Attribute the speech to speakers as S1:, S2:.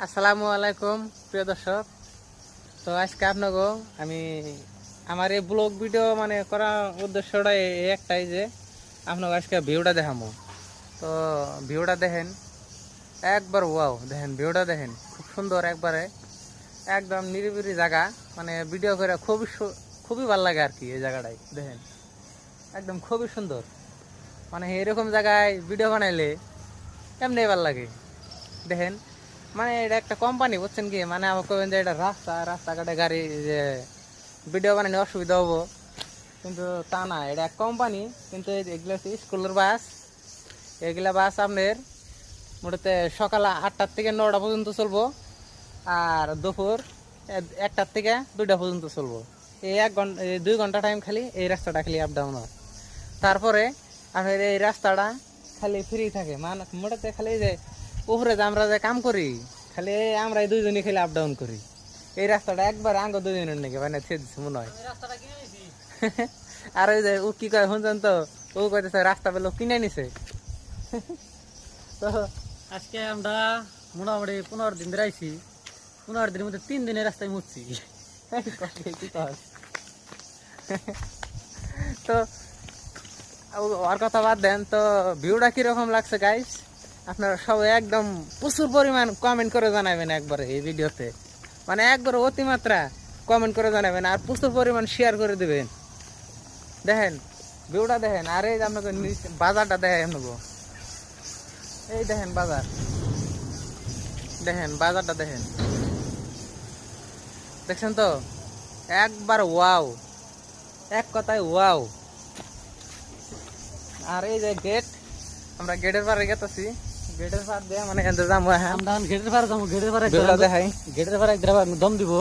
S1: আসসালামু আলাইকুম প্রিয় দর্শক। তো আজকে আপনাকে আমি আমার এই ব্লগ ভিডিও মানে করার উদ্দেশ্যটা একটাই যে আপনাকে আজকে ভিউটা দেখাবো। তো ভিউটা দেখেন, একবার ওয়াও, দেখেন ভিউটা দেখেন, খুব সুন্দর একবারে, একদম নিরিবিলি জায়গা। মানে ভিডিও করে খুবই ভালো লাগে আর কি। এই জায়গাটাই দেখেন, একদম খুবই সুন্দর। মানে এরকম জায়গায় ভিডিও বানাইলে এমনি ভালো লাগে। দেখেন, মানে এটা একটা কোম্পানি, বুঝছেন কি, মানে আমাকে কবেন যে এটা রাস্তাঘাটে গাড়ি যে ভিডিও বানানো অসুবিধা হবো, কিন্তু তা না, এটা এক কোম্পানি। কিন্তু এগুলো হচ্ছে স্কুলের বাস। এগুলা বাস আপনার মোটামুটি সকাল 8টার থেকে 9টা পর্যন্ত চলবো, আর দুপুর 1টার থেকে 2টা পর্যন্ত চলবো। এই 1 ঘন্টা 2 ঘন্টা টাইম খালি এই রাস্তাটা খালি আপ ডাউন হয়। তারপরে আপনার এই রাস্তাটা খালি ফ্রি থাকে, মানে মোটাতে খালি যে উপরে যে আমরা যে কাম করি, খালি আমরা এই দুইজনই খালি আপ ডাউন করি। এই রাস্তাটা একবার আঙ্গ দুজনের নাকি মানে ছেদ মনে হয়। আর ওই যে ও কি কয় শুনছেন তো, ও কইতেছে রাস্তা পেলো কিনে নিছে। তো
S2: আজকে আমরা মোটামুটি 15 দিন ধরে আইছি। 15 দিনের মধ্যে 3 দিনের রাস্তায় মুচ্ছি।
S1: তো ওর কথা বাদ দেন, তো ভিউটা কিরকম লাগছে গাইস আপনারা সবাই একদম প্রচুর পরিমাণ কমেন্ট করে জানাবেন একবারে এই ভিডিওতে। মানে একবার অতিমাত্রা কমেন্ট করে জানাবেন, আর প্রচুর পরিমাণ শেয়ার করে দেবেন। দেখেন ভিউটা দেখেন, আর এই যে আপনাকে বাজারটা দেখেন আপনাকে, এই দেখেন বাজার, দেখেন বাজারটা দেখেন, দেখছেন তো, একবার ওয়াও, এক কথায় ওয়াও। আর এই যে গেট, আমরা গেটের পারে গেতেছি, গেটের পার দিয়ে মানে এখান থেকে যাবো। হ্যাঁ,
S2: আমরা গেটের পারে যাবো, গেটের পারে
S1: দেখাই।
S2: গেটের পারে দম দিব।